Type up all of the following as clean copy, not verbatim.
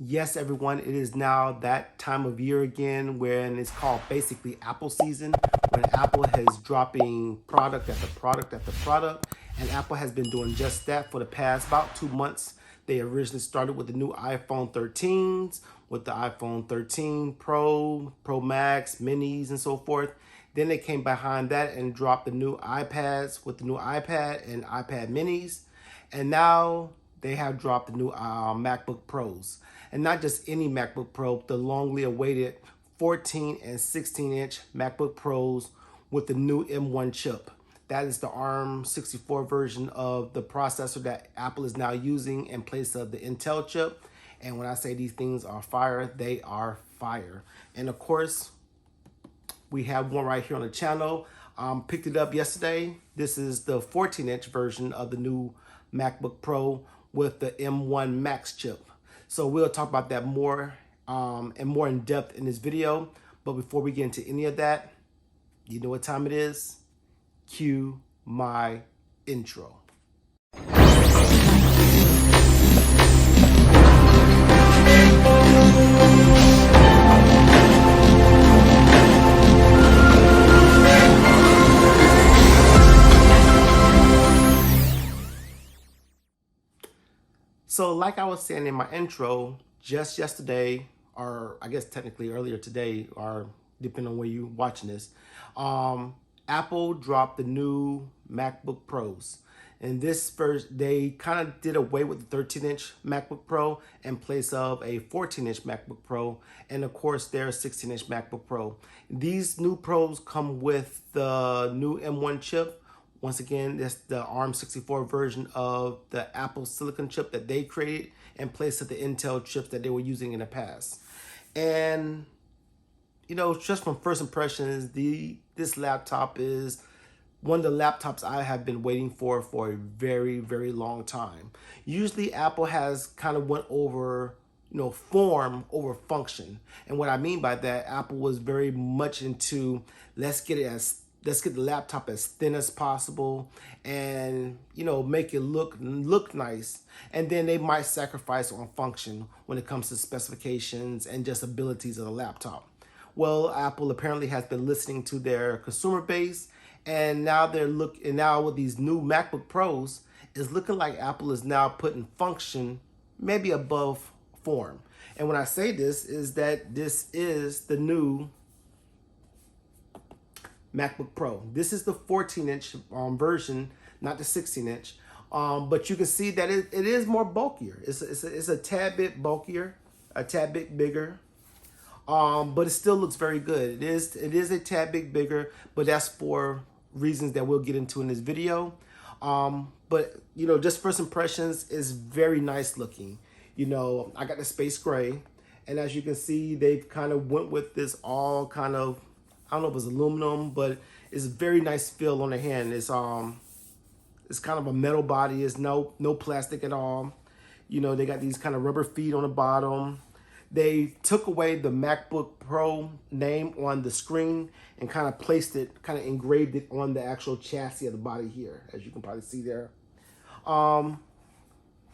Yes, everyone, it is now that time of year again when it's called basically Apple season, when Apple is dropping product after product after product, and Apple has been doing just that for the past about 2 months. They originally started with the new iPhone 13s, with the iPhone 13 Pro, Pro Max, Minis, and so forth. Then they came behind that and dropped the new iPads with the new iPad and iPad Minis. And now they have dropped the new MacBook Pros. And not just any MacBook Pro, the longly awaited 14 and 16-inch MacBook Pros with the new M1 chip. That is the ARM64 version of the processor that Apple is now using in place of the Intel chip. And when I say these things are fire, they are fire. And of course, we have one right here on the channel. Picked it up yesterday. This is the 14-inch version of the new MacBook Pro with the M1 Max chip. So we'll talk about that more and more in depth in this video. But before we get into any of that, you know what time it is? Cue my intro. So like I was saying in my intro, just yesterday, or I guess technically earlier today, or depending on where you're watching this, Apple dropped the new MacBook Pros. And this first, they kind of did away with the 13-inch MacBook Pro in place of a 14-inch MacBook Pro. And of course, their 16-inch MacBook Pro. These new Pros come with the new M1 chip. Once again, that's the ARM64 version of the Apple Silicon chip that they created in place of the Intel chips that they were using in the past. And, you know, just from first impressions, this laptop is one of the laptops I have been waiting for a very, very long time. Usually Apple has kind of went over, you know, form over function. And what I mean by that, Apple was very much into let's get the laptop as thin as possible and, you know, make it look nice. And then they might sacrifice on function when it comes to specifications and just abilities of the laptop. Well, Apple apparently has been listening to their consumer base, and now now with these new MacBook Pros, it's looking like Apple is now putting function maybe above form. And when I say this, is that this is the new MacBook Pro. This is the 14-inch version, not the 16-inch. But you can see that it is more bulkier. It's a tad bit bulkier, a tad bit bigger. But it still looks very good. It is a tad bit bigger, but that's for reasons that we'll get into in this video. But you know, just first impressions is very nice looking. You know, I got the space gray, and as you can see, they've kind of went with this all kind of, I don't know if it's aluminum, but it's a very nice feel on the hand. It's kind of a metal body. It's no plastic at all. You know, they got these kind of rubber feet on the bottom. They took away the MacBook Pro name on the screen and kind of placed it, kind of engraved it on the actual chassis of the body here, as you can probably see there.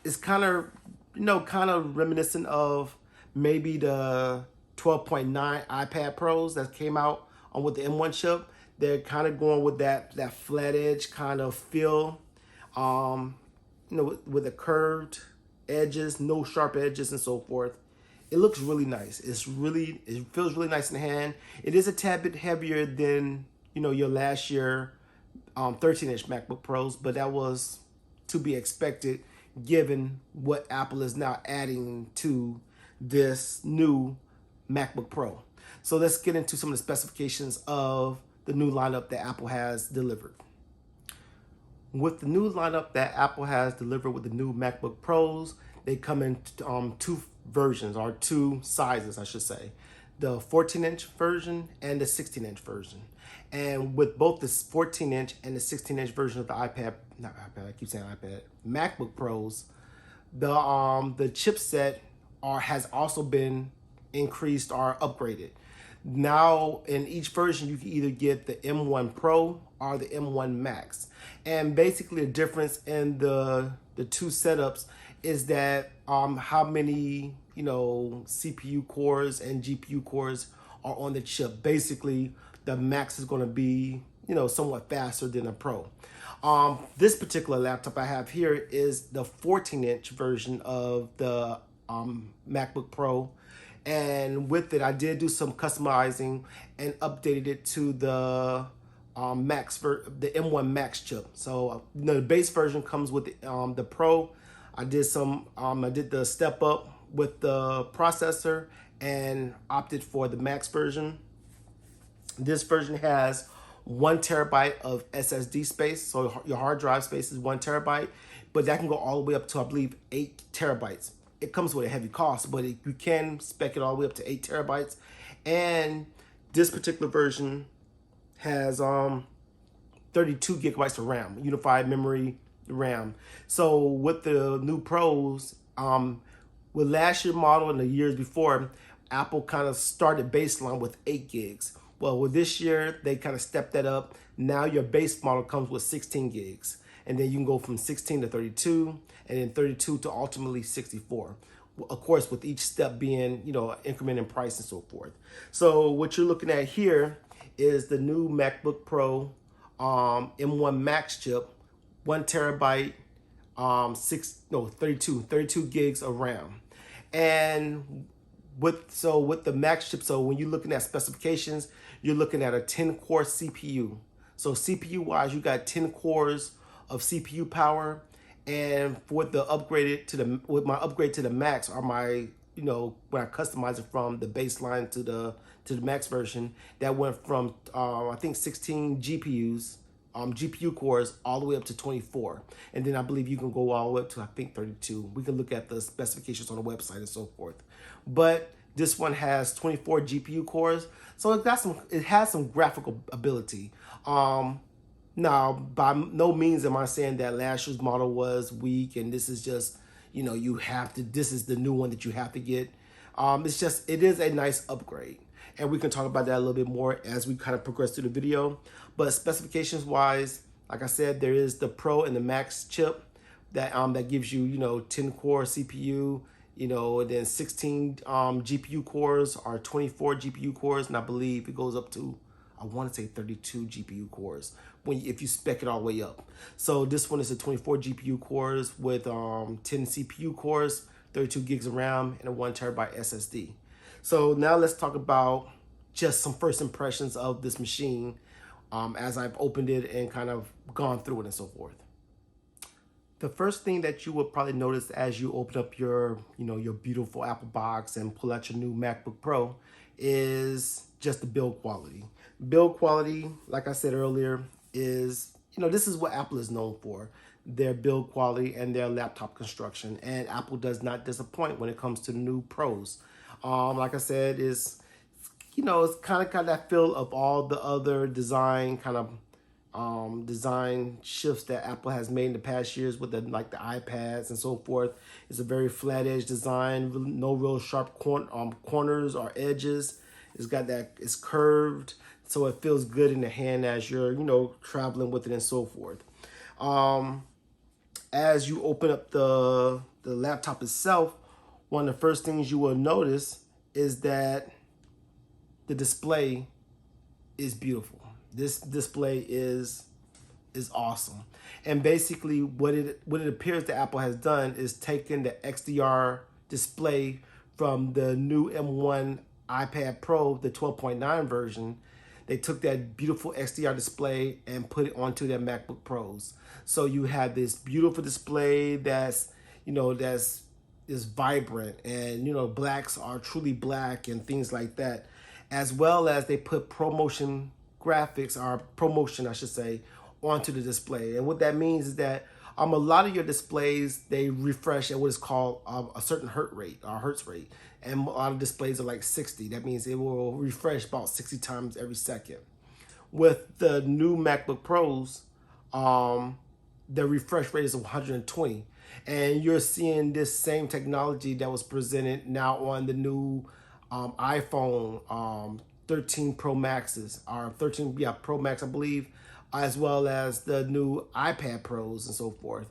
It's kind of, you know, kind of reminiscent of maybe the 12.9 iPad Pros that came out with the M1 chip. They're kind of going with that flat edge kind of feel, you know, with the curved edges, no sharp edges and so forth. It looks really nice. It feels really nice in the hand. It is a tad bit heavier than, you know, your last year 13-inch MacBook Pros, but that was to be expected given what Apple is now adding to this new MacBook Pro. So let's get into some of the specifications of the new lineup that Apple has delivered. With the new lineup that Apple has delivered with the new MacBook Pros, they come in two versions, or two sizes, I should say. The 14-inch version and the 16-inch version. And with both the 14-inch and the 16-inch version of the MacBook Pros, the chipset has also been increased or upgraded. Now, in each version, you can either get the M1 Pro or the M1 Max. And basically the difference in the two setups is that how many, CPU cores and GPU cores are on the chip. Basically, the Max is going to be, somewhat faster than a Pro. This particular laptop I have here is the 14-inch version of the MacBook Pro. And with it, I did do some customizing and updated it to the the M1 Max chip. So the base version comes with the Pro. I did the step up with the processor and opted for the Max version. This version has 1 TB of SSD space, so your hard drive space is 1 TB, but that can go all the way up to, I believe, 8 TB. It comes with a heavy cost, but you can spec it all the way up to 8 TB. And this particular version has 32 gigabytes of RAM, unified memory RAM. So with the new Pros, with last year's model and the years before, Apple kind of started baseline with 8 gigs. Well, with this year, they kind of stepped that up. Now your base model comes with 16 gigs. And then you can go from 16 to 32, and then 32 to ultimately 64. Of course, with each step being, increment in price and so forth. So what you're looking at here is the new MacBook Pro M1 Max chip, 1 TB, 32 gigs of RAM. And with the Max chip, so when you're looking at specifications, you're looking at a 10-core CPU. So CPU wise, you got 10 cores of CPU power. And with my upgrade to the Max, or my, when I customize it from the baseline to the Max version, that went from I think 16 GPU cores all the way up to 24. And then I believe you can go all the way up to, I think, 32. We can look at the specifications on the website and so forth. But this one has 24 GPU cores, so it has some graphical ability. Now, by no means am I saying that last year's model was weak and this is just, this is the new one that you have to get. It is a nice upgrade. And we can talk about that a little bit more as we kind of progress through the video. But specifications wise, like I said, there is the Pro and the Max chip that gives you, 10-core CPU, and then 16 GPU cores or 24 GPU cores. And I believe it goes up to, I want to say 32 GPU cores if you spec it all the way up. So this one is a 24 GPU cores with 10 CPU cores, 32 gigs of RAM, and a 1 TB SSD. So now let's talk about just some first impressions of this machine as I've opened it and kind of gone through it and so forth. The first thing that you will probably notice as you open up your beautiful Apple box and pull out your new MacBook Pro is just the build quality. Build quality, like I said earlier, is, this is what Apple is known for, their build quality and their laptop construction. And Apple does not disappoint when it comes to the new Pros. Like I said, it's kind of that feel of all the other design shifts that Apple has made in the past years with the iPads and so forth. It's a very flat edge design, no real sharp corners or edges. It's curved, so it feels good in the hand as you're, traveling with it and so forth. As you open up the laptop itself, one of the first things you will notice is that the display is beautiful. This display is awesome. And basically what it appears that Apple has done is taken the XDR display from the new M1 iPad Pro, the 12.9 version. They took that beautiful XDR display and put it onto their MacBook Pros. So you have this beautiful display that's vibrant, and blacks are truly black and things like that, as well as they put ProMotion graphics, or ProMotion I should say, onto the display. And what that means is that a lot of your displays, they refresh at what is called a certain hertz rate. And a lot of displays are like 60. That means it will refresh about 60 times every second. With the new MacBook Pros, the refresh rate is 120. And you're seeing this same technology that was presented now on the new iPhone 13 Pro Maxes, or 13 Pro Max, I believe, as well as the new iPad Pros and so forth.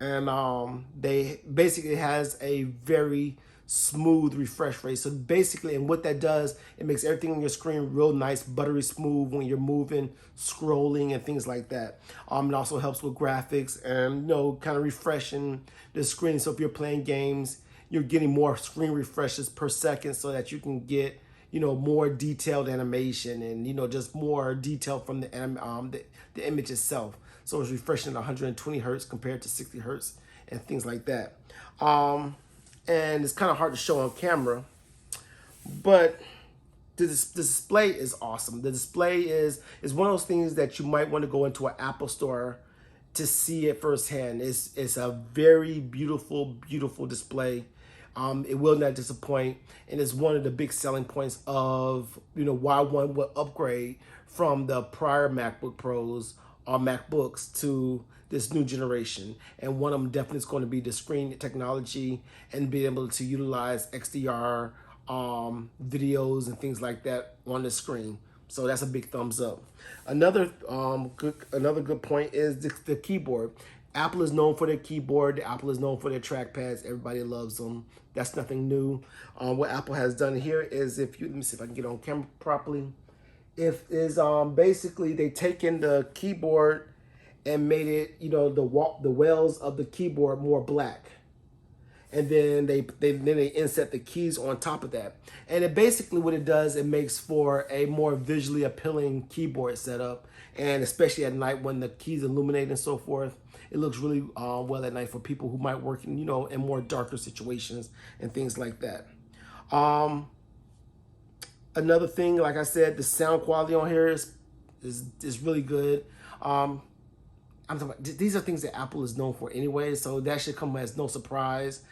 and they basically has a very smooth refresh rate. So basically, and what that does, it makes everything on your screen real nice, buttery smooth when you're moving, scrolling, and things like that. It also helps with graphics and kind of refreshing the screen. So if you're playing games, you're getting more screen refreshes per second, so that you can get more detailed animation and just more detail from the image itself. So it's refreshing at 120 hertz compared to 60 hertz and things like that. And it's kind of hard to show on camera, but the display is awesome. The display is one of those things that you might want to go into an Apple store to see it firsthand. It's a very beautiful, beautiful display. It will not disappoint, and it's one of the big selling points of why one would upgrade from the prior MacBook Pros or MacBooks to this new generation. And one of them definitely is going to be the screen technology and being able to utilize XDR videos and things like that on the screen. So that's a big thumbs up. Another good point is the keyboard. Apple is known for their keyboard. Apple is known for their trackpads. Everybody loves them. That's nothing new. What Apple has done here is, let me see if I can get on camera properly. Basically they taken the keyboard and made it, the wells of the keyboard more black. And then they inset the keys on top of that. And it basically what it does, it makes for a more visually appealing keyboard setup. And especially at night when the keys illuminate and so forth, it looks really well at night for people who might work in, in more darker situations and things like that. Another thing, like I said, the sound quality on here is really good. I'm talking about, these are things that Apple is known for anyway, so that should come as no surprise.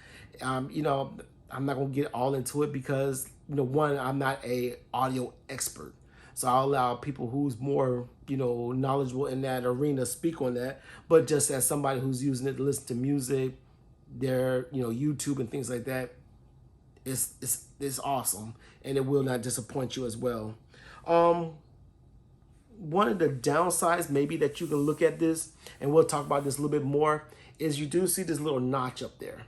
I'm not gonna get all into it because one, I'm not a audio expert, so I'll allow people who's more knowledgeable in that arena speak on that. But just as somebody who's using it to listen to music, their YouTube and things like that, it's awesome, and it will not disappoint you as well. One of the downsides maybe that you can look at this, and we'll talk about this a little bit more, is you do see this little notch up there.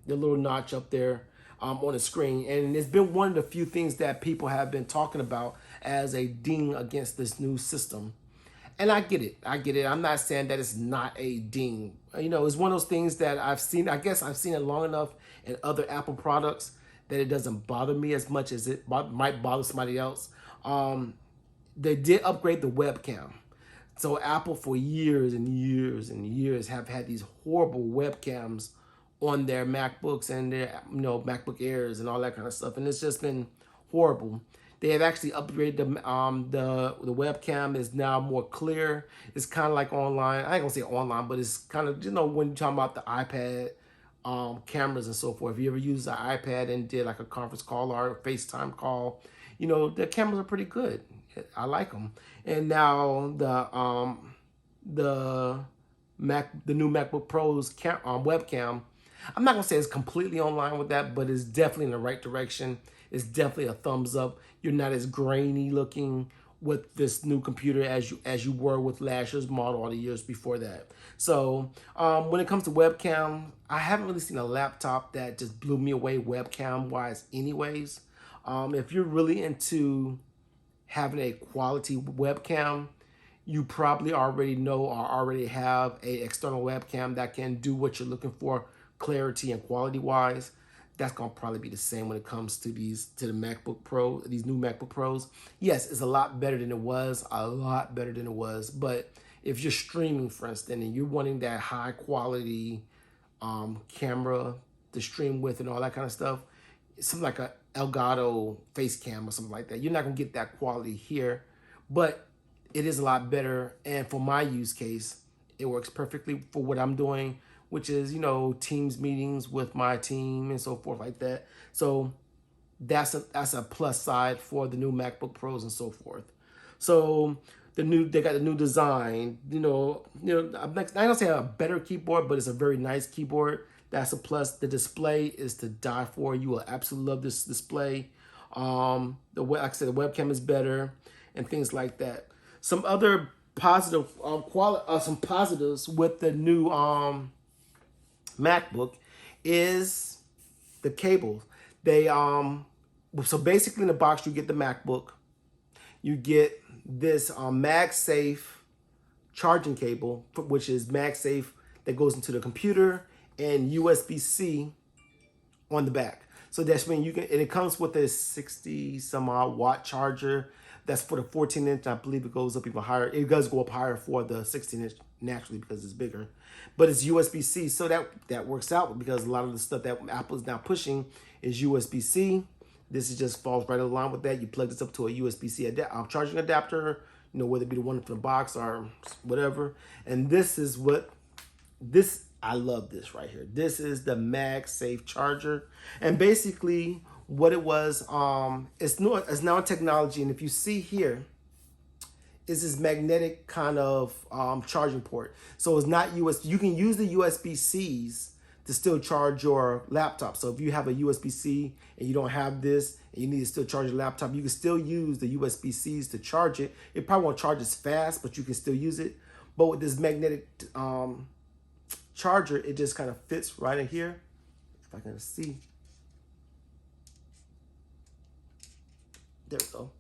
The little notch up there on the screen. And it's been one of the few things that people have been talking about as a ding against this new system. And I get it. I'm not saying that it's not a ding. It's one of those things that I've seen. I guess I've seen it long enough in other Apple products that it doesn't bother me as much as it might bother somebody else. They did upgrade the webcam. So Apple for years and years and years have had these horrible webcams on their MacBooks and their MacBook Airs and all that kind of stuff, and it's just been horrible. They have actually upgraded the webcam is now more clear. It's kind of like online. I ain't gonna say online, but it's kind of when you're talking about the iPad cameras and so forth. If you ever used the iPad and did like a conference call or a FaceTime call, the cameras are pretty good. I like them. And now the new MacBook Pros webcam, I'm not gonna say it's completely online with that, but it's definitely in the right direction. It's definitely a thumbs up. You're not as grainy looking with this new computer as you were with last year's model or the years before that. So when it comes to webcam, I haven't really seen a laptop that just blew me away webcam wise anyways. If you're really into having a quality webcam, you probably already know or already have a external webcam that can do what you're looking for, clarity and quality wise. That's gonna probably be the same when it comes to the MacBook Pro, these new MacBook Pros. Yes, it's a lot better than it was, but if you're streaming, for instance, and you're wanting that high quality camera to stream with and all that kind of stuff, something like a Elgato face cam or something like that, you're not gonna get that quality here, but it is a lot better. And for my use case, it works perfectly for what I'm doing, which is Teams meetings with my team and so forth like that. So that's a plus side for the new MacBook Pros and so forth. So they got the new design. I'm not gonna say a better keyboard, but it's a very nice keyboard. That's a plus. The display is to die for. You will absolutely love this display. Like I said, the webcam is better and things like that. Some other positive some positives with the new MacBook is the cables. They so basically in the box you get the MacBook, you get this MagSafe charging cable, which is MagSafe that goes into the computer, and USB-C on the back. So that's when you can, and it comes with a 60 some odd watt charger. That's for the 14-inch. I believe it goes up even higher. It does go up higher for the 16-inch naturally because it's bigger. But it's USB-C, so that works out because a lot of the stuff that Apple is now pushing is USB-C. This is just falls right in line with that. You plug this up to a USB-C charging adapter, you know, whether it be the one from the box or whatever. And this is what this. I love this right here. This is the MagSafe charger, and basically what it was, it's now technology. And if you see here, is this magnetic kind of charging port. So it's not USB. You can use the USB-Cs to still charge your laptop. So if you have a USB-C and you don't have this and you need to still charge your laptop, you can still use the USB-Cs to charge it. It probably won't charge as fast, but you can still use it. But with this magnetic charger, it just kind of fits right in here. If I can see. There we go.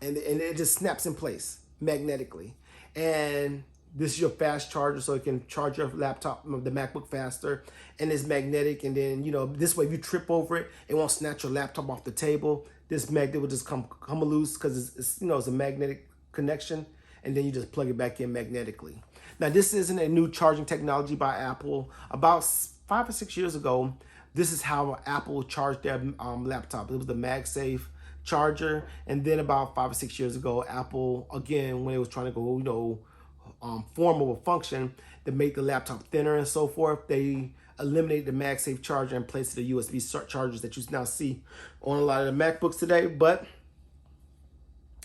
And it just snaps in place magnetically. And this is your fast charger, so it can charge your laptop, the MacBook faster. And it's magnetic, and then, you know, this way if you trip over it, it won't snatch your laptop off the table. This magnet will just come loose because it's, you know, it's a magnetic connection, and then you just plug it back in magnetically. Now, this isn't a new charging technology by Apple. About 5 or 6 years ago, this is how Apple charged their laptop. It was the MagSafe charger. And then about 5 or 6 years ago, Apple, again, when it was trying to go, you know, form of a function to make the laptop thinner and so forth, they eliminated the MagSafe charger and placed the USB chargers that you now see on a lot of the MacBooks today. But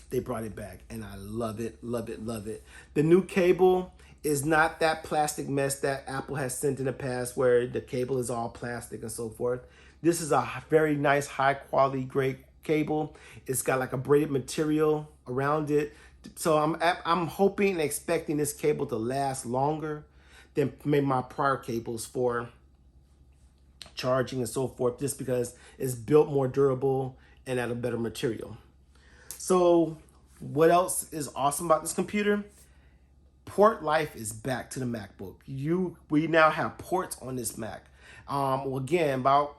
they brought it back, and I love it, love it, love it. The new cable is not that plastic mess that Apple has sent in the past where the cable is all plastic and so forth. This is a very nice, high quality, great cable. It's got like a braided material around it. So I'm hoping and expecting this cable to last longer than maybe my prior cables for charging and so forth, just because it's built more durable and at a better material. So what else is awesome about this computer? Port life is back to the MacBook. We now have ports on this Mac. Well, again, about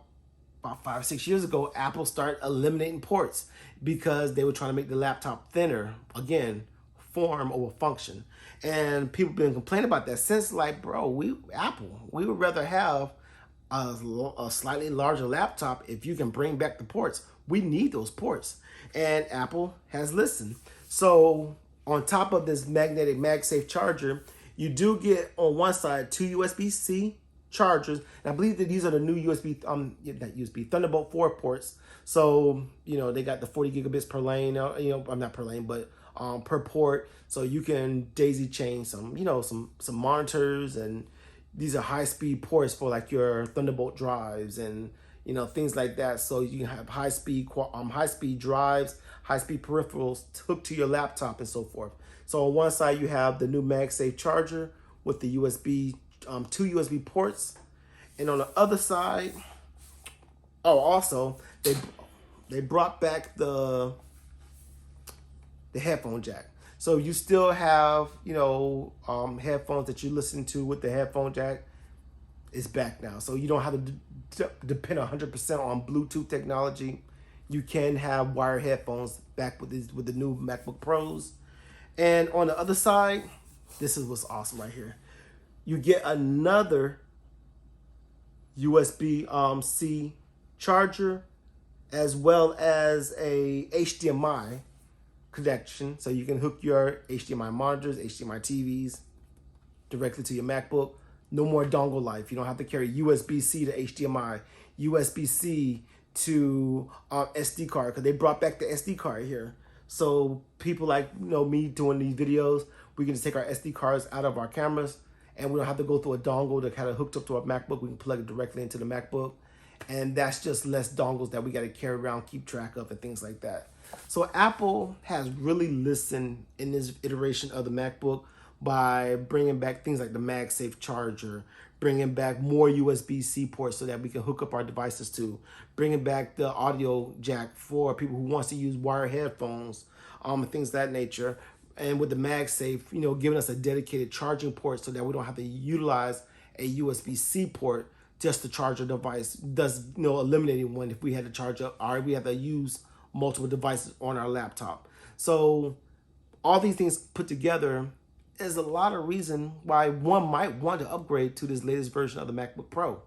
5 or 6 years ago, Apple started eliminating ports because they were trying to make the laptop thinner. Again, form over function. And people have been complaining about that since, like, bro, we would rather have a slightly larger laptop if you can bring back the ports. We need those ports. And Apple has listened. So on top of this magnetic MagSafe charger, you do get on one side 2 USB-C chargers. And I believe that these are the new Thunderbolt 4 ports. So, you know, they got the 40 gigabits per lane, you know, I'm not per lane, but per port. So you can daisy chain some, you know, some monitors, and these are high-speed ports for like your Thunderbolt drives and, you know, things like that. So you can have high-speed drives, high-speed peripherals hooked to your laptop and so forth. So on one side you have the new MagSafe charger with the USB, 2 USB ports, and on the other side, also they brought back the headphone jack. So you still have, you know, headphones that you listen to with the headphone jack. It's back now, so you don't have to depend 100% on Bluetooth technology. You can have wired headphones back with the new MacBook Pros. And on the other side, this is what's awesome right here. You get another USB-C charger, as well as a HDMI connection, so you can hook your HDMI monitors, HDMI TVs directly to your MacBook. No more dongle life. You don't have to carry USB-C to HDMI, USB-C to SD card, because they brought back the SD card here. So people like, you know, me doing these videos, we can just take our SD cards out of our cameras, and we don't have to go through a dongle that kind of hooked up to our MacBook. We can plug it directly into the MacBook, and that's just less dongles that we got to carry around, keep track of, and things like that. So Apple has really listened in this iteration of the MacBook by bringing back things like the MagSafe charger, bringing back more USB-C ports so that we can hook up our devices to, bringing back the audio jack for people who wants to use wired headphones, and things of that nature. And with the MagSafe, giving us a dedicated charging port so that we don't have to utilize a USB-C port just to charge a device, thus eliminating one if we had to charge up or we had to use multiple devices on our laptop. So all these things put together is a lot of reason why one might want to upgrade to this latest version of the MacBook Pro.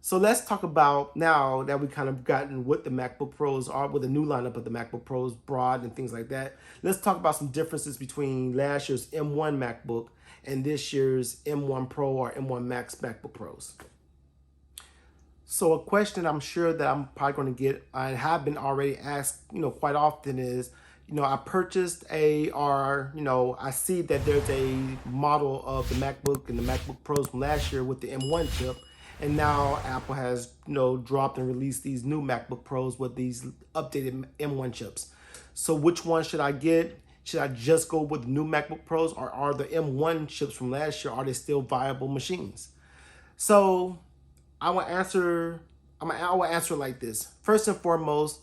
So let's talk about, now that we kind of gotten what the MacBook Pros are, with the new lineup of the MacBook Pros, broad and things like that. Let's talk about some differences between last year's M1 MacBook and this year's M1 Pro or M1 Max MacBook Pros. So a question I'm sure that I'm probably going to get, I have been already asked, quite often is, I purchased I see that there's a model of the MacBook and the MacBook Pros from last year with the M1 chip. And now Apple has, dropped and released these new MacBook Pros with these updated M1 chips. So which one should I get? Should I just go with the new MacBook Pros, or are the M1 chips from last year, are they still viable machines? So I will answer like this. First and foremost,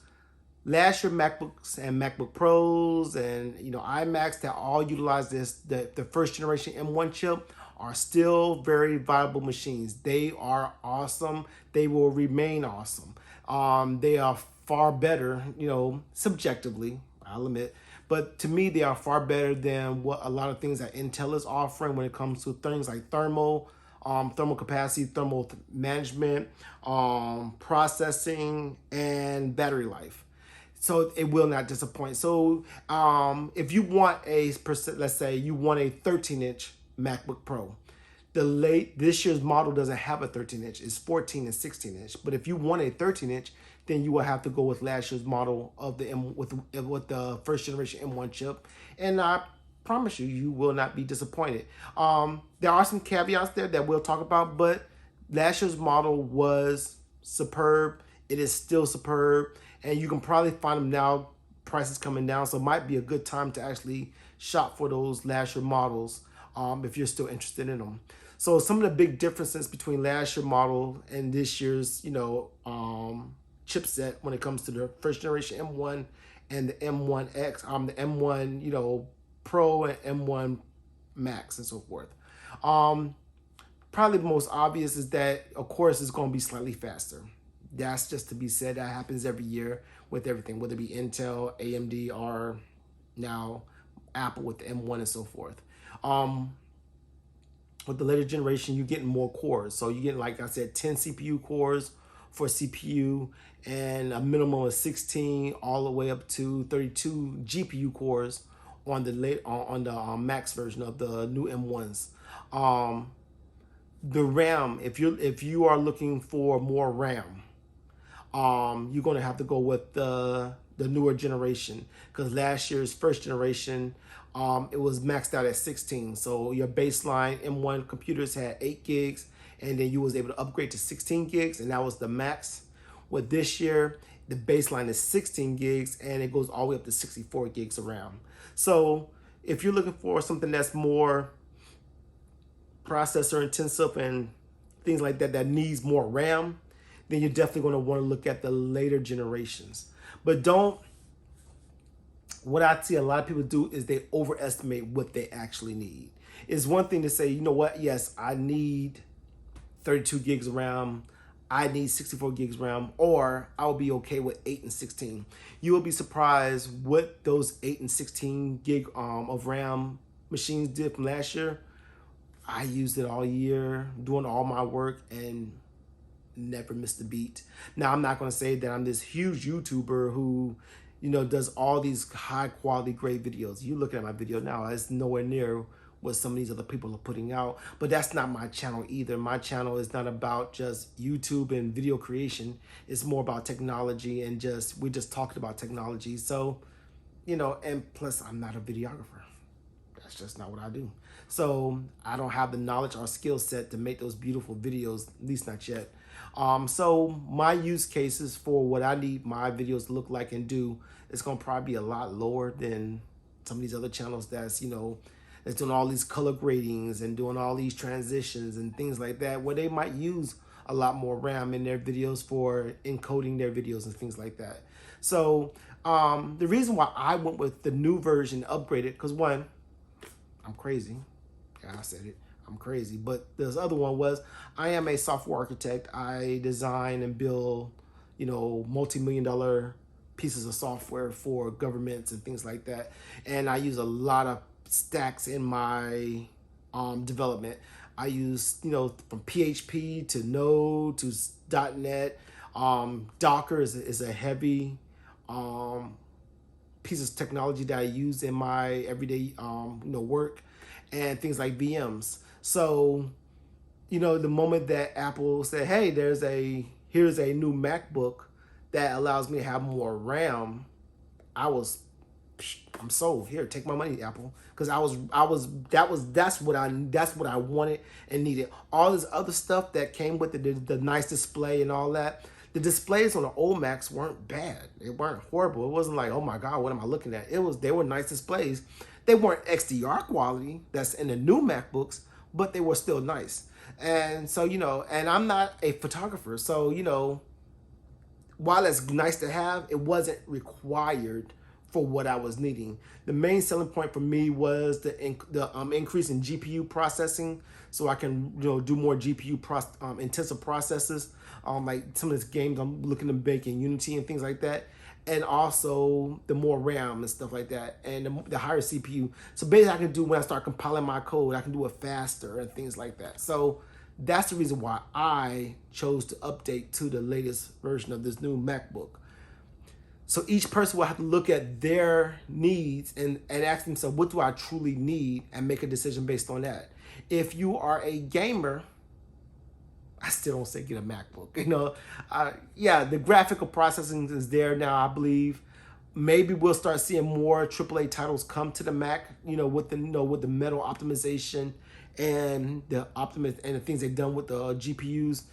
last year MacBooks and MacBook Pros and iMacs that all utilize the first generation M1 chip are still very viable machines. They are awesome. They will remain awesome. They are far better, subjectively, I'll admit. But to me, they are far better than what a lot of things that Intel is offering when it comes to things like thermal capacity, thermal management, processing, and battery life. So it will not disappoint. So if you want let's say you want a 13-inch MacBook Pro, this year's model doesn't have a 13-inch. It's 14 and 16-inch. But if you want a 13-inch, then you will have to go with last year's model of with the first generation M1 chip. And I promise you, you will not be disappointed. There are some caveats there that we'll talk about, but last year's model was superb. It is still superb, and you can probably find them now. Prices coming down, so it might be a good time to actually shop for those last year models if you're still interested in them. So some of the big differences between last year model and this year's, chipset when it comes to the first generation M1 and the M1X, the M1, Pro and M1 Max and so forth. Probably the most obvious is that, of course, it's going to be slightly faster. That's just to be said. That happens every year with everything, whether it be Intel, AMD, or now Apple with the M1 and so forth. With the later generation, you're getting more cores. So you're getting, like I said, 10 CPU cores for CPU and a minimum of 16 all the way up to 32 GPU cores on the Max version of the new M1s. The RAM, if you are looking for more RAM, you're going to have to go with the newer generation, because last year's first generation, it was maxed out at 16. So your baseline M1 computers had 8 gigs, and then you was able to upgrade to 16 gigs, and that was the max. With this year, the baseline is 16 gigs, and it goes all the way up to 64 gigs of RAM. So if you're looking for something that's more processor intensive and things like that, that needs more RAM, then you're definitely going to want to look at the later generations. But what I see a lot of people do is they overestimate what they actually need. It's one thing to say, you know what, yes, I need 32 gigs of RAM, I need 64 gigs RAM, or I'll be okay with 8 and 16. You will be surprised what those 8 and 16 gig of RAM machines did from last year. I used it all year, doing all my work, and never missed a beat. Now, I'm not going to say that I'm this huge YouTuber who, does all these high quality, great videos. You looking at my video now, it's nowhere near what some of these other people are putting out. But that's not my channel either. My channel is not about just YouTube and video creation. It's more about technology, and we just talked about technology. So, and plus I'm not a videographer. That's just not what I do. So I don't have the knowledge or skill set to make those beautiful videos, at least not yet. So my use cases for what I need my videos to look like and do is going to probably be a lot lower than some of these other channels that's, that's doing all these color gradings and doing all these transitions and things like that, where they might use a lot more RAM in their videos for encoding their videos and things like that. So the reason why I went with the new version upgraded, because one, I'm crazy. Yeah, I said it. I'm crazy. But this other one was, I am a software architect. I design and build, multi-million-dollar pieces of software for governments and things like that. And I use a lot of stacks in my development. I use, from PHP to Node to .NET. Docker is a heavy piece of technology that I use in my everyday, work, and things like VMs. So, the moment that Apple said, hey, here's a new MacBook that allows me to have more RAM, I'm sold. Here, take my money, Apple, because that's what I wanted and needed. All this other stuff that came with the nice display and all that. The displays on the old Macs weren't bad. They weren't horrible. It wasn't like, oh my God, what am I looking at? They were nice displays. They weren't XDR quality that's in the new MacBooks, but they were still nice. And so, and I'm not a photographer. So, while it's nice to have, it wasn't required for what I was needing. The main selling point for me was the increase in GPU processing, so I can do more GPU intensive processes, like some of these games I'm looking to make in Unity and things like that, and also the more RAM and stuff like that, and the higher CPU. So basically, I can do when I start compiling my code, I can do it faster and things like that. So that's the reason why I chose to update to the latest version of this new MacBook. So each person will have to look at their needs and ask themselves, what do I truly need, and make a decision based on that. If you are a gamer, I still don't say get a MacBook. Yeah, the graphical processing is there now, I believe. Maybe we'll start seeing more AAA titles come to the Mac, with the metal optimization and the things they've done with the GPUs.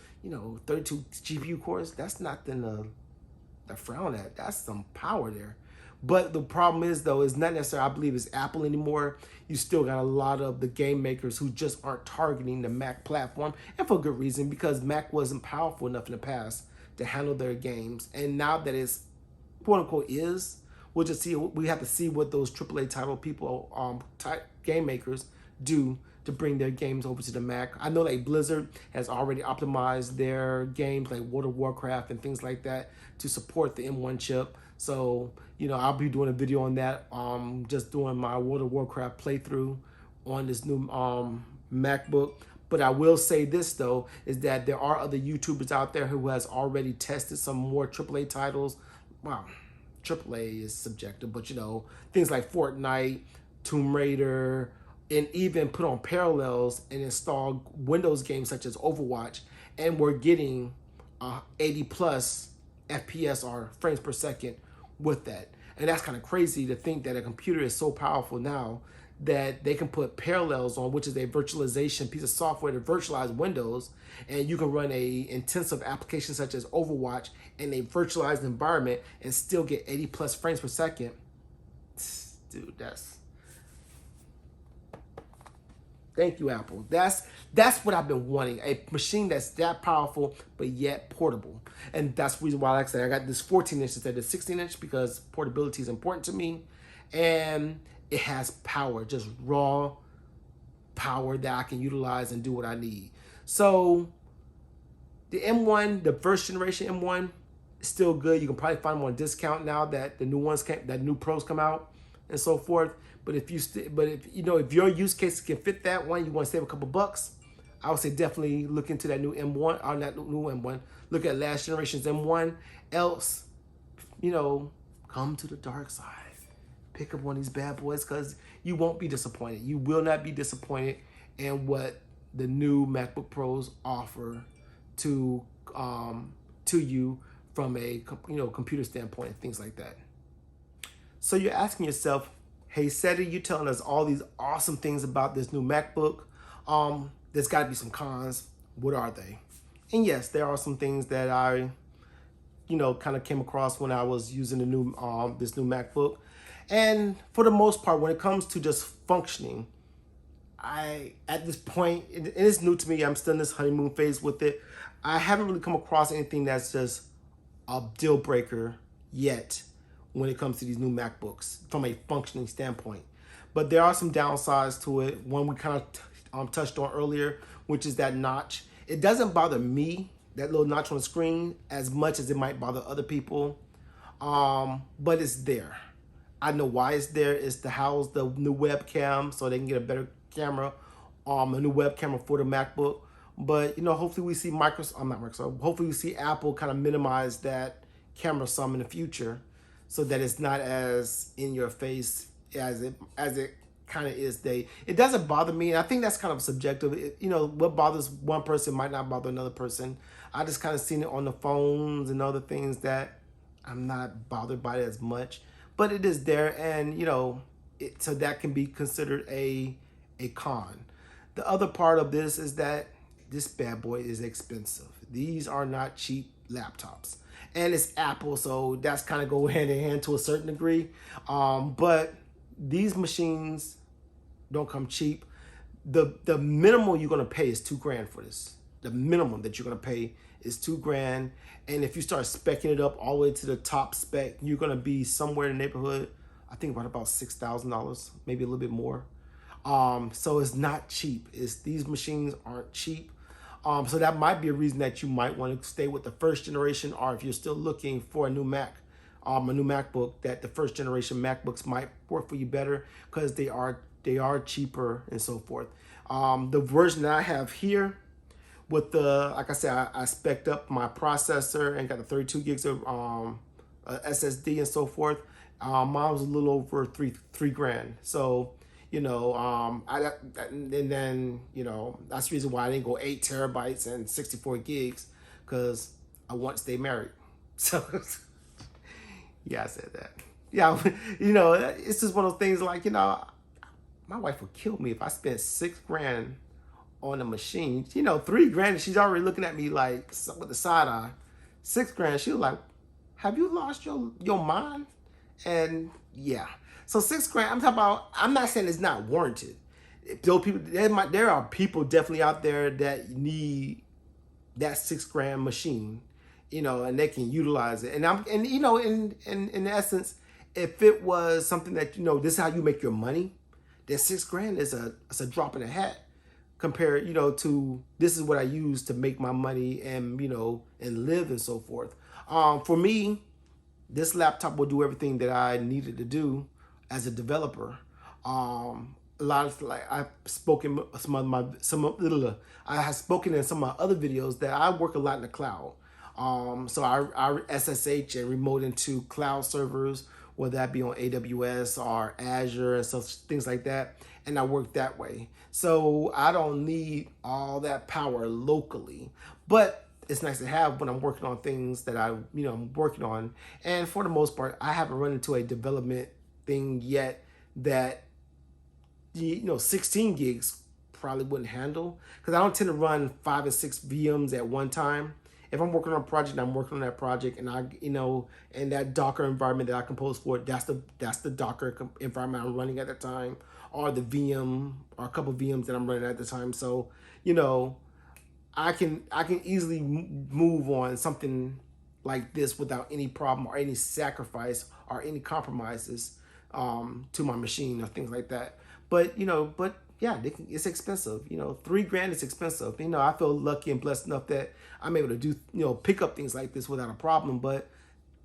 32 GPU cores. That's nothing to frown at. That's some power there. But the problem is, though, is not necessarily, I believe, it's Apple anymore. You still got a lot of the game makers who just aren't targeting the Mac platform, and for good reason, because Mac wasn't powerful enough in the past to handle their games. And now that it's quote unquote we'll just see. We have to see what those AAA title people, game makers, do to bring their games over to the Mac. I know like Blizzard has already optimized their games like World of Warcraft and things like that to support the M1 chip. So, I'll be doing a video on that, just doing my World of Warcraft playthrough on this new MacBook. But I will say this, though, is that there are other YouTubers out there who has already tested some more AAA titles. Wow, AAA is subjective, but, things like Fortnite, Tomb Raider, and even put on parallels and install Windows games such as Overwatch, and we're getting 80 plus FPS or frames per second with that. And that's kind of crazy to think that a computer is so powerful now that they can put parallels on, which is a virtualization piece of software to virtualize Windows, and you can run a intensive application such as Overwatch in a virtualized environment and still get 80 plus frames per second. Dude, thank you, Apple. That's what I've been wanting. A machine that's that powerful, but yet portable. And that's the reason why, like I said, I got this 14-inch instead of 16-inch because portability is important to me. And it has power, just raw power that I can utilize and do what I need. So the M1, the first generation M1, is still good. You can probably find them on discount now that the new Pros come out and so forth. But if your use case can fit that one, you want to save a couple bucks, I would say definitely look into that new M1, or not new M1. Look at last generation's M1. Else, come to the dark side. Pick up one of these bad boys, because you won't be disappointed. You will not be disappointed in what the new MacBook Pros offer to you from a computer standpoint and things like that. So you're asking yourself, hey, Ceddy, you telling us all these awesome things about this new MacBook. There's got to be some cons. What are they? And yes, there are some things that I, kind of came across when I was using the new this new MacBook. And for the most part, when it comes to just functioning, at this point, it is new to me. I'm still in this honeymoon phase with it. I haven't really come across anything that's just a deal breaker yet when it comes to these new MacBooks from a functioning standpoint. But there are some downsides to it. One we kind of touched on earlier, which is that notch. It doesn't bother me, that little notch on the screen, as much as it might bother other people. But it's there. I know why it's there. It's to house the new webcam so they can get a better camera, a new web camera for the MacBook. But hopefully we see hopefully we see Apple kind of minimize that camera some in the future, so that it's not as in your face as it kind of is today. It doesn't bother me, and I think that's kind of subjective. What bothers one person might not bother another person. I just kind of seen it on the phones and other things that I'm not bothered by it as much, but it is there, and so that can be considered a con. The other part of this is that this bad boy is expensive. These are not cheap laptops, and it's Apple, so that's kind of go hand in hand to a certain degree. But these machines don't come cheap. The minimal you're gonna pay is $2,000 for this. The minimum that you're gonna pay is $2,000, and if you start specking it up all the way to the top spec, you're gonna be somewhere in the neighborhood, I think about $6,000, maybe a little bit more. So it's not cheap. These machines aren't cheap. So that might be a reason that you might want to stay with the first generation, or if you're still looking for a new Mac, a new MacBook, that the first generation MacBooks might work for you better because they are cheaper and so forth. The version that I have here with like I said, I spec'd up my processor and got the 32 gigs of SSD and so forth. Mine was a little over three grand. So and then that's the reason why I didn't go 8 terabytes and 64 gigs, because I want to stay married. So yeah, I said that. Yeah, it's just one of those things like, my wife would kill me if I spent $6,000 on a machine. $3,000, she's already looking at me like with the side eye. $6,000, she was like, have you lost your mind? And yeah. So $6,000, I'm talking about, I'm not saying it's not warranted. There are people definitely out there that need that $6,000 machine, and they can utilize it. And in essence, if it was something that, this is how you make your money, then $6,000 is a drop in the hat compared, to this is what I use to make my money and, and live and so forth. For me, this laptop will do everything that I needed to do as a developer. A lot of, like, I've spoken I have spoken in some of my other videos that I work a lot in the cloud. So I SSH and remote into cloud servers, whether that be on AWS or Azure and such things like that, and I work that way. So I don't need all that power locally, but it's nice to have when I'm working on things that I'm working on. And for the most part, I haven't run into a development thing yet that 16 gigs probably wouldn't handle, because I don't tend to run 5 or 6 VMs at one time. If I'm working on a project, I'm working on that project, and and that Docker environment that I compose for it, that's the Docker environment I'm running at the time, or the VM, or a couple of VMs that I'm running at the time. So I can easily move on something like this without any problem or any sacrifice or any compromises to my machine or things like that. But yeah, it's expensive. $3,000 is expensive. I feel lucky and blessed enough that I'm able to do pick up things like this without a problem. But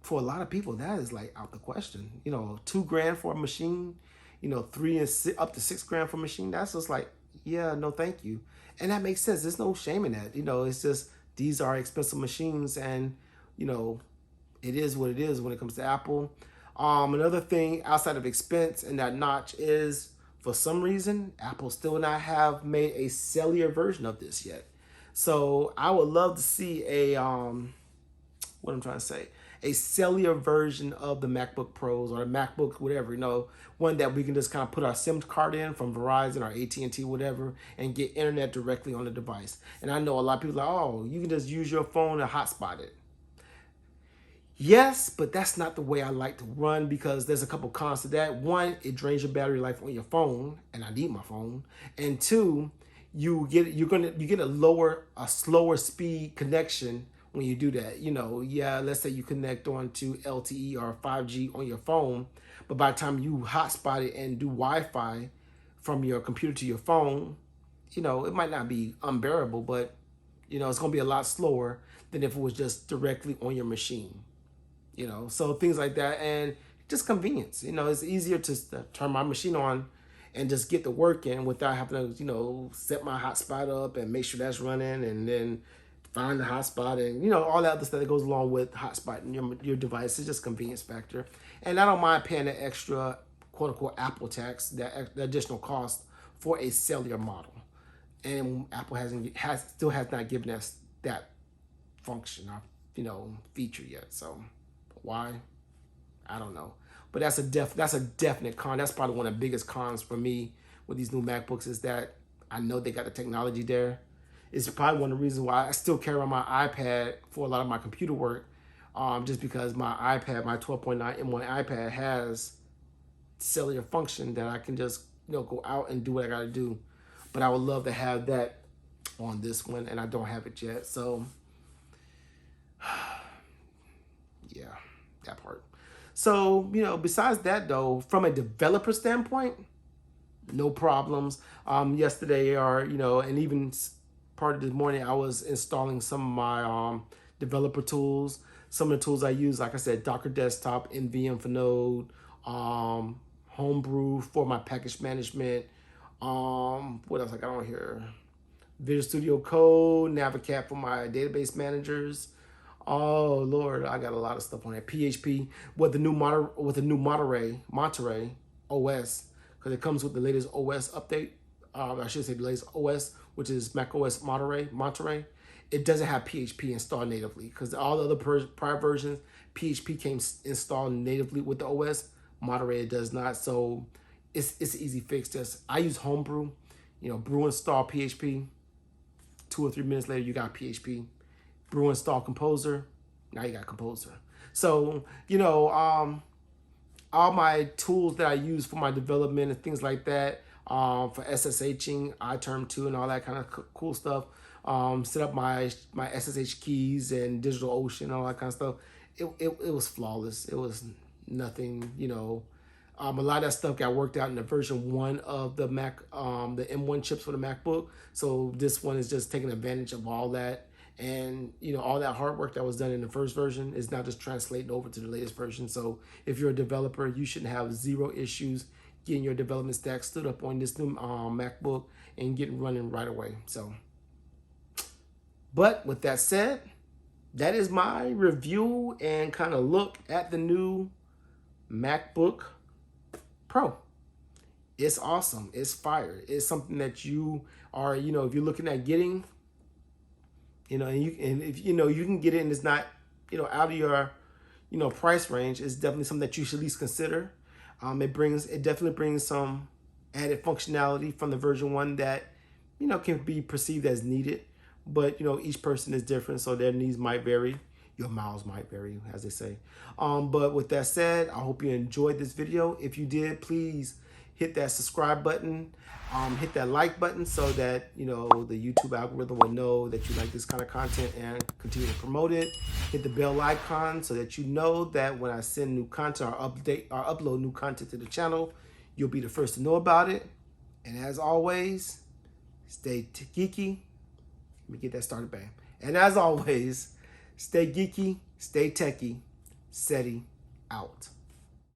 for a lot of people, that is like out the question. $2,000 for a machine, up to $6,000 for a machine. That's just like, yeah, no, thank you. And that makes sense. There's no shame in that. It's just, these are expensive machines, and it is what it is when it comes to Apple. Another thing outside of expense and that notch is, for some reason, Apple still not have made a cellular version of this yet. So I would love to see a a cellular version of the MacBook Pros or the MacBook, whatever, one that we can just kind of put our SIM card in from Verizon or AT&T, whatever, and get internet directly on the device. And I know a lot of people are like, oh, you can just use your phone to hotspot it. Yes, but that's not the way I like to run because there's a couple cons to that. One, it drains your battery life on your phone, and I need my phone. And two, you get a slower speed connection when you do that. Yeah, let's say you connect on to LTE or 5G on your phone, but by the time you hotspot it and do Wi-Fi from your computer to your phone, it might not be unbearable, but it's gonna be a lot slower than if it was just directly on your machine. So things like that, and just convenience. It's easier to turn my machine on and just get the work in without having to set my hotspot up and make sure that's running, and then find the hotspot, and all that other stuff that goes along with hotspotting your device. Is just convenience factor, and I don't mind paying the extra quote unquote Apple tax, the additional cost for a cellular model, and Apple still has not given us that function or feature yet. So why? I don't know. But that's a definite con. That's probably one of the biggest cons for me with these new MacBooks, is that I know they got the technology there. It's probably one of the reasons why I still carry on my iPad for a lot of my computer work, just because my 12.9 M1 iPad has cellular function that I can just go out and do what I got to do. But I would love to have that on this one, and I don't have it yet. So yeah, that part. So, besides that though, from a developer standpoint, no problems. Yesterday and even part of this morning, I was installing some of my developer tools. Some of the tools I use, like I said, Docker Desktop, NVM for Node, Homebrew for my package management. What else I got on here? Visual Studio Code, Navicat for my database managers. Oh Lord, I got a lot of stuff on that. PHP with the new Monterey OS, because it comes with the latest OS update. I should say the latest OS, which is Mac OS Monterey. It doesn't have PHP installed natively, because all the other prior versions, PHP came installed natively with the OS. Monterey it does not. So it's an easy fix. Just I use Homebrew. Brew install PHP. 2 or 3 minutes later, you got PHP. Brew install Composer. Now you got Composer. So, all my tools that I use for my development and things like that, for SSHing, iTerm2 and all that kind of cool stuff, set up my SSH keys and DigitalOcean and all that kind of stuff. It was flawless. It was nothing, a lot of that stuff got worked out in the version 1 of the Mac, the M1 chips for the MacBook. So this one is just taking advantage of all that. And, all that hard work that was done in the first version is now just translating over to the latest version. So if you're a developer, you shouldn't have zero issues getting your development stack stood up on this new MacBook and getting running right away. So, but with that said, that is my review and kind of look at the new MacBook Pro. It's awesome. It's fire. It's something that you are, if you're looking at getting, and if you can get it and it's not, out of your, price range, it's definitely something that you should at least consider. It definitely brings some added functionality from the version 1 that, can be perceived as needed. But, each person is different, so their needs might vary. Your miles might vary, as they say. But with that said, I hope you enjoyed this video. If you did, please hit that subscribe button, hit that like button, so that the YouTube algorithm will know that you like this kind of content and continue to promote it. Hit the bell icon so that you know that when I send new content or upload new content to the channel, you'll be the first to know about it. And as always, stay geeky. Let me get that started, bam. And as always, stay geeky, stay techie. Ceddy out.